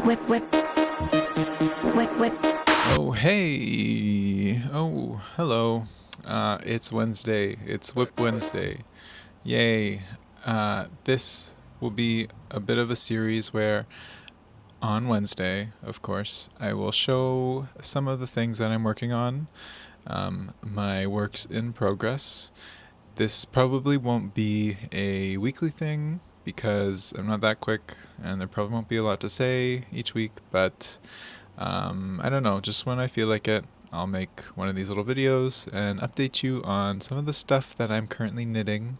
Whip. Oh, hey! Oh, hello. It's Wednesday. It's WIP Wednesday. Yay. This will be a bit of a series where on Wednesday, of course, I will show some of the things that I'm working on, my works in progress. This probably won't be a weekly thing because I'm not that quick and there probably won't be a lot to say each week, but I don't know, just when I feel like it, I'll make one of these little videos and update you on some of the stuff that I'm currently knitting.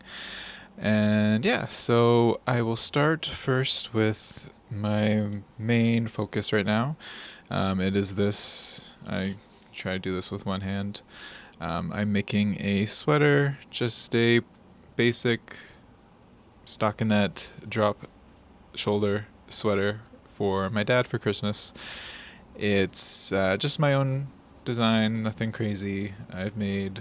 And yeah, so I will start first with my main focus right now. It is this, I try to do this with one hand. I'm making a sweater, just a basic stockinette drop shoulder sweater for my dad for Christmas. It's just my own design, nothing crazy. I've made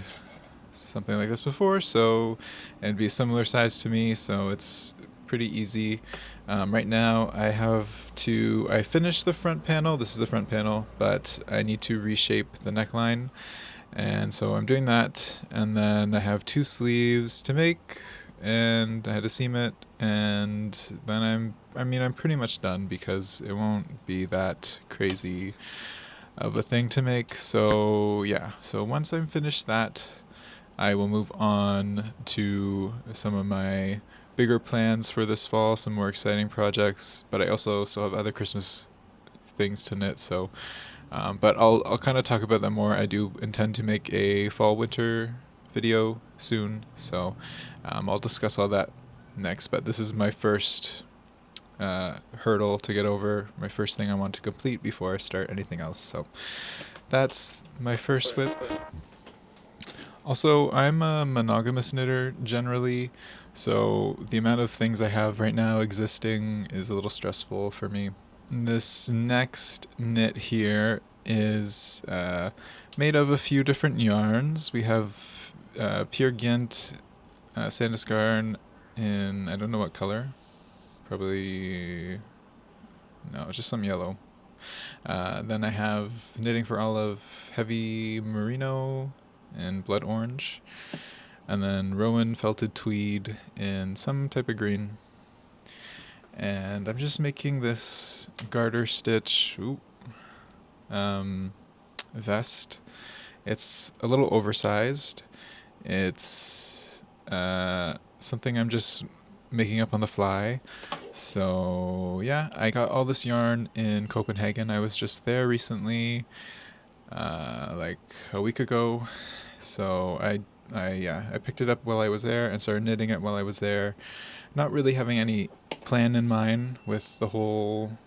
something like this before, so it'd be a similar size to me, so it's pretty easy. Right now I finished the front panel, this is the front panel, but I need to reshape the neckline, and so I'm doing that, and then I have 2 sleeves to make, and I had to seam it, and then I'm pretty much done because it won't be that crazy of a thing to make. So yeah, so once I'm finished that, I will move on to some of my bigger plans for this fall, some more exciting projects, but I also still have other Christmas things to knit, so but I'll kind of talk about them more. I do intend to make a fall winter video soon, so I'll discuss all that next, but this is my first hurdle to get over, my first thing I want to complete before I start anything else. So that's my first WIP. Also, I'm a monogamous knitter generally, so the amount of things I have right now existing is a little stressful for me. This next knit here is made of a few different yarns. We have Pure Ghent, Sanduskarn in, I don't know what color, probably, no, just some yellow. Then I have Knitting for Olive, Heavy Merino and Blood Orange, and then Rowan Felted Tweed in some type of green. And I'm just making this garter stitch vest. It's a little oversized. It's something I'm just making up on the fly. So yeah, I got all this yarn in Copenhagen. I was just there recently, like a week ago. So I picked it up while I was there and started knitting it while I was there. Not really having any plan in mind with the whole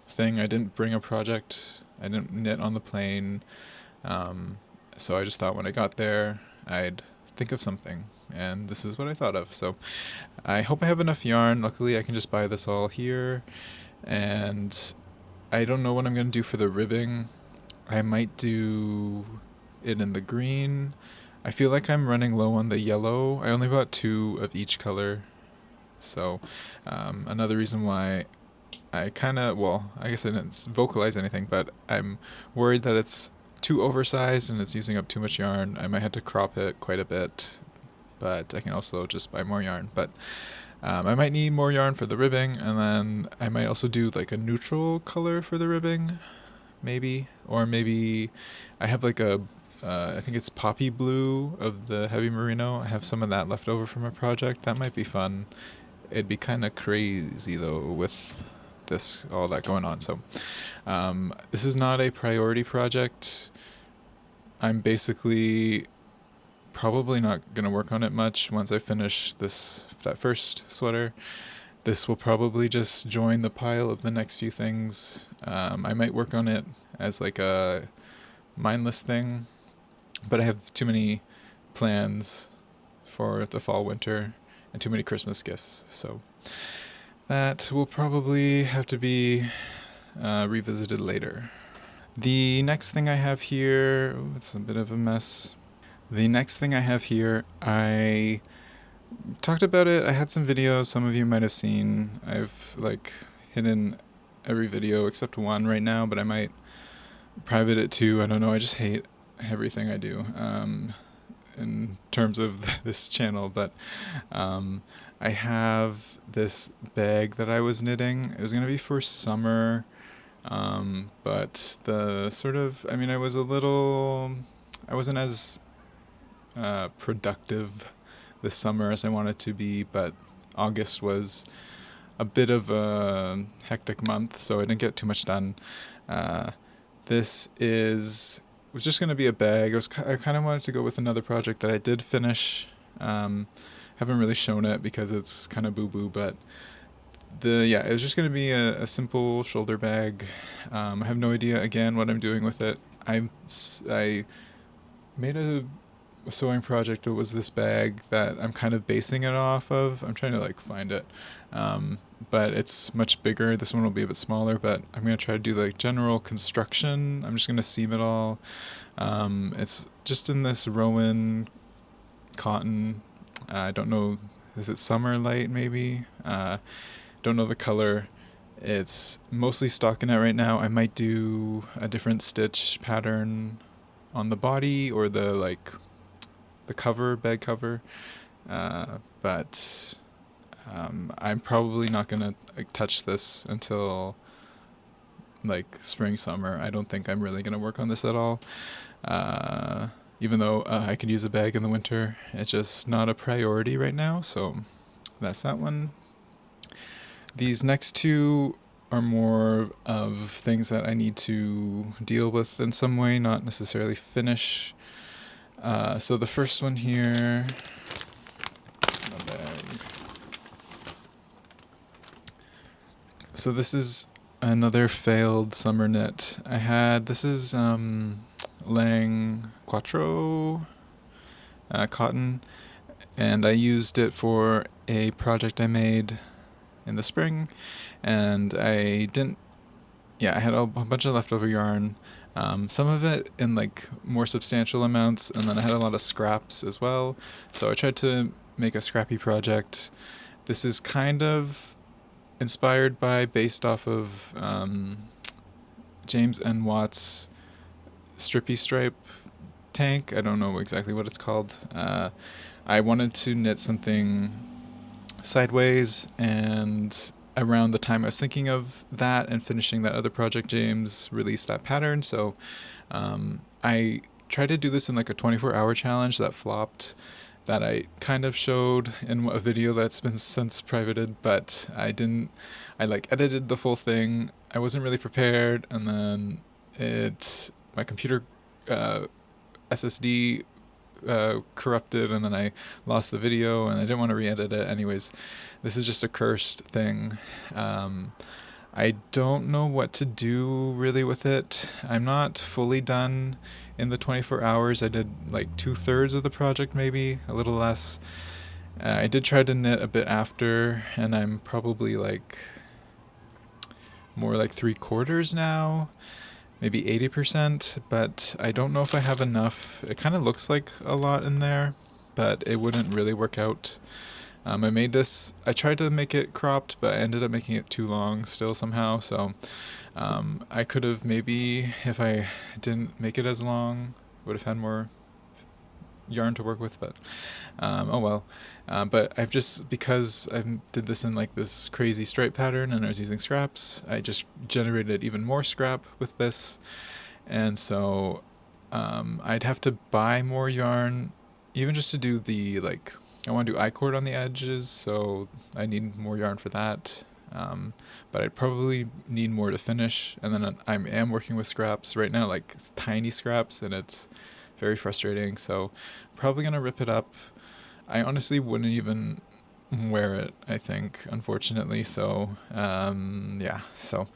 thing. I didn't bring a project. I didn't knit on the plane. So I just thought when I got there, I'd think of something. And this is what I thought of. So I hope I have enough yarn. Luckily, I can just buy this all here. And I don't know what I'm going to do for the ribbing. I might do it in the green. I feel like I'm running low on the yellow. I only bought 2 of each color. So another reason why I guess I didn't vocalize anything, but I'm worried that it's too oversized and it's using up too much yarn. I might have to crop it quite a bit, but I can also just buy more yarn. But I might need more yarn for the ribbing, and then I might also do like a neutral color for the ribbing, maybe. Or maybe I have like I think it's poppy blue of the Heavy Merino. I have some of that left over from a project. That might be fun. It'd be kind of crazy though with all that going on. So this is not a priority project. I'm basically probably not going to work on it much once I finish that first sweater. This will probably just join the pile of the next few things. I might work on it as like a mindless thing, but I have too many plans for the fall winter and too many Christmas gifts, so that will probably have to be revisited later. The next thing I have here, it's a bit of a mess. The next thing I have here, I talked about it. I had some videos some of you might have seen. I've hidden every video except one right now, but I might private it too. I don't know, I just hate everything I do in terms of this channel, but I have this bag that I was knitting. It was going to be for summer, but the sort of, I mean, I wasn't as productive this summer as I wanted to be, but August was a bit of a hectic month, so I didn't get too much done. This was just going to be a bag. I kind of wanted to go with another project that I did finish. Haven't really shown it because it's kind of boo-boo, but it was just going to be a simple shoulder bag. I have no idea, again, what I'm doing with it. I made a sewing project that was this bag that I'm kind of basing it off of. I'm trying to like find it, but it's much bigger. This one will be a bit smaller, but I'm going to try to do like general construction. I'm just going to seam it all. It's just in this Rowan cotton. I don't know, is it Summer Light maybe? Don't know the color. It's mostly stockinette right now. I might do a different stitch pattern on the body or the bag cover, but I'm probably not gonna touch this until like spring, summer. I don't think I'm really gonna work on this at all. Even though I could use a bag in the winter, it's just not a priority right now, so that's that one. These next two are more of things that I need to deal with in some way, not necessarily finish. So the first one here, my bag. So this is another failed summer knit. This is Lang Quattro cotton, and I used it for a project I made in the spring, and I had a bunch of leftover yarn, some of it in like more substantial amounts, and then I had a lot of scraps as well, so I tried to make a scrappy project. This is kind of based off of James N. Watt's Strippy Stripe tank. I don't know exactly what it's called. I wanted to knit something sideways, and around the time I was thinking of that and finishing that other project, James released that pattern, so I tried to do this in like a 24-hour challenge that flopped, that I kind of showed in a video that's been since privated, but I edited the full thing. I wasn't really prepared, and then my computer SSD corrupted, and then I lost the video, and I didn't want to re-edit it. Anyways, this is just a cursed thing. I don't know what to do really with it. I'm not fully done in the 24 hours. I did like 2/3 of the project, maybe a little less. I did try to knit a bit after, and I'm probably more like 3/4 now, maybe 80%, but I don't know if I have enough. It kind of looks like a lot in there, but it wouldn't really work out. I tried to make it cropped, but I ended up making it too long still somehow, so I could have maybe, if I didn't make it as long, would have had more yarn to work with, but oh well. But because I did this in like this crazy stripe pattern and I was using scraps, I just generated even more scrap with this, and so I'd have to buy more yarn, even just to do I want to do I-cord on the edges, so I need more yarn for that. But I'd probably need more to finish, and then I am working with scraps right now, like it's tiny scraps, and it's very frustrating, so I'm probably going to rip it up. I honestly wouldn't even wear it, I think, unfortunately, so so.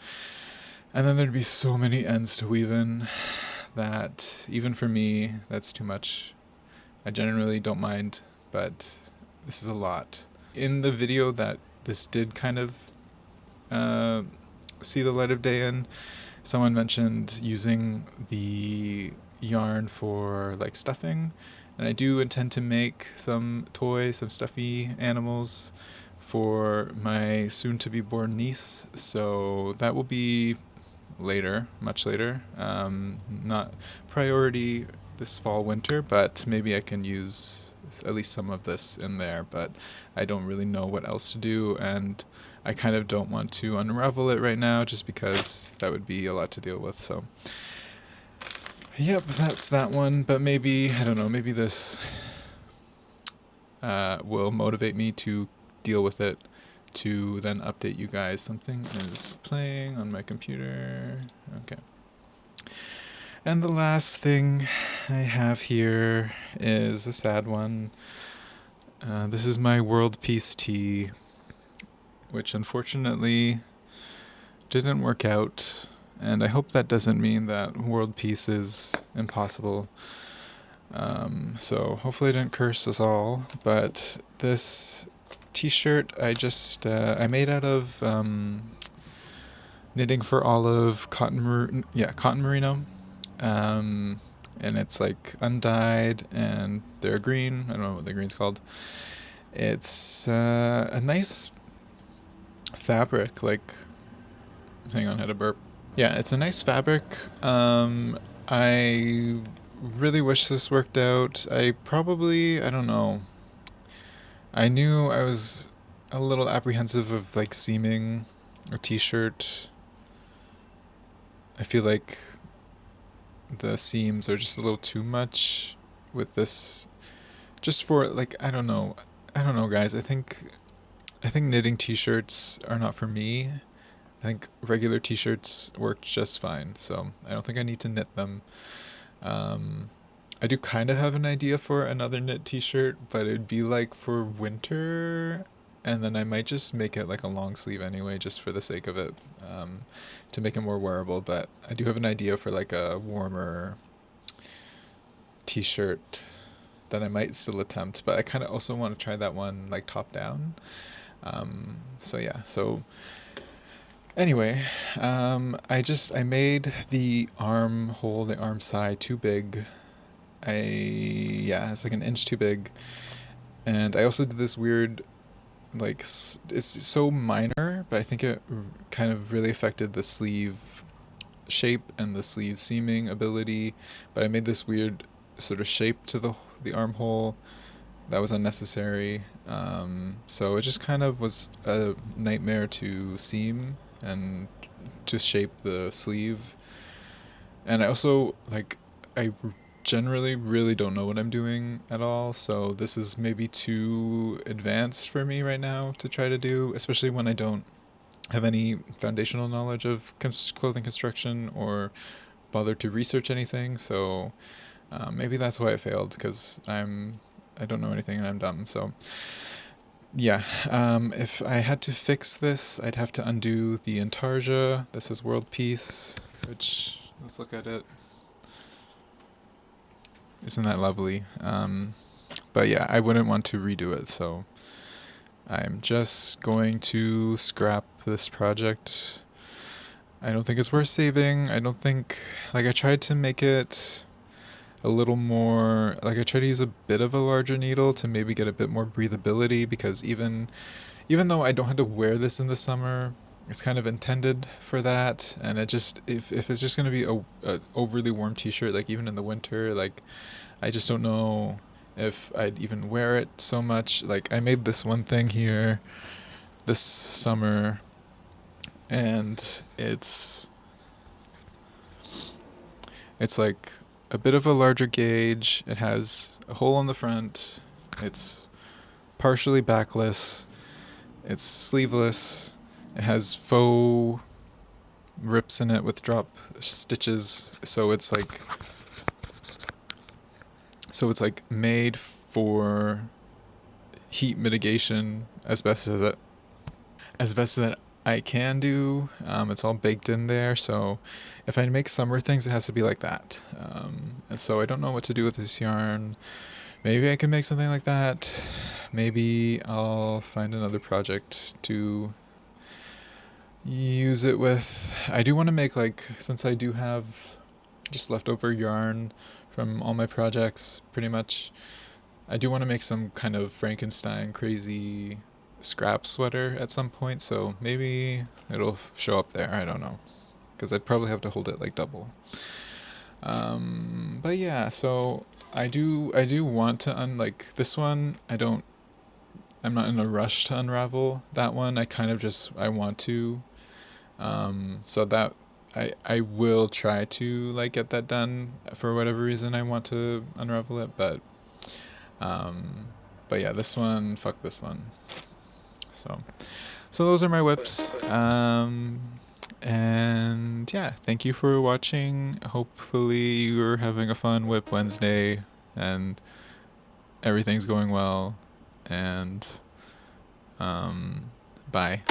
And then there'd be so many ends to weave in that, even for me, that's too much. I generally don't mind, but this is a lot. In the video that this did kind of see the light of day in, someone mentioned using the yarn for like stuffing, and I do intend to make some stuffy animals for my soon-to-be born niece, so that will be later, much later. Not priority this fall winter, but maybe I can use at least some of this in there, but I don't really know what else to do, and I kind of don't want to unravel it right now just because that would be a lot to deal with. So yep, that's that one, but maybe, I don't know, maybe this will motivate me to deal with it, to then update you guys. Something is playing on my computer. Okay. And the last thing I have here is a sad one. This is my world peace tea, which unfortunately didn't work out, and I hope that doesn't mean that world peace is impossible. So hopefully I didn't curse us all, but this t-shirt I made out of Knitting for Olive cotton merino, and it's like undyed and they're green. I don't know what the green's called. It's a nice fabric, like, hang on, I had a burp. Yeah, it's a nice fabric. I really wish this worked out. I don't know. I knew I was a little apprehensive of like seaming a t-shirt. I feel like the seams are just a little too much with this, just for like, I don't know, guys. I think knitting t-shirts are not for me. I think regular t-shirts work just fine, so I don't think I need to knit them. I do kind of have an idea for another knit t-shirt, but it'd be like for winter, and then I might just make it like a long sleeve anyway, just for the sake of it, to make it more wearable. But I do have an idea for like a warmer t-shirt that I might still attempt, but I kind of also want to try that one like top down. So yeah, so anyway, I made the armhole, the arm side too big. It's like an inch too big, and I also did this weird, like, it's so minor, but I think it kind of really affected the sleeve shape and the sleeve seaming ability. But I made this weird sort of shape to the armhole that was unnecessary. So it just kind of was a nightmare to seam and to shape the sleeve. And I also, like, I generally really don't know what I'm doing at all, so this is maybe too advanced for me right now to try to do, especially when I don't have any foundational knowledge of clothing construction or bother to research anything. So maybe that's why I failed, because I don't know anything and I'm dumb. So yeah, if I had to fix this, I'd have to undo the intarsia. This is world peace, which, let's look at it. Isn't that lovely? But yeah, I wouldn't want to redo it, so I'm just going to scrap this project. I don't think it's worth saving. I don't think, like, I tried to make it a little more, like, I tried to use a bit of a larger needle to maybe get a bit more breathability, because even though I don't have to wear this in the summer, it's kind of intended for that, and it just, if it's just going to be a overly warm t-shirt, like even in the winter, like, I just don't know if I'd even wear it so much. Like, I made this one thing here this summer, and it's like a bit of a larger gauge. It has a hole in the front. It's partially backless. It's sleeveless. It has faux rips in it with drop stitches, so it's like made for heat mitigation as best that I can do. It's all baked in there, so if I make summer things, it has to be like that. And so I don't know what to do with this yarn. Maybe I can make something like that. Maybe I'll find another project to use it with. I do want to make, like, since I do have just leftover yarn from all my projects, pretty much, I do want to make some kind of Frankenstein crazy scrap sweater at some point, so maybe it'll show up there. I don't know, because I'd probably have to hold it like double. But yeah, so I do want to like this one. I'm not in a rush to unravel that one. I kind of just I want to. So that I will try to like get that done for whatever reason I want to unravel it, um, but yeah, this one, fuck this one. So those are my whips. And yeah, thank you for watching. Hopefully you're having a fun WIP Wednesday and everything's going well. And bye.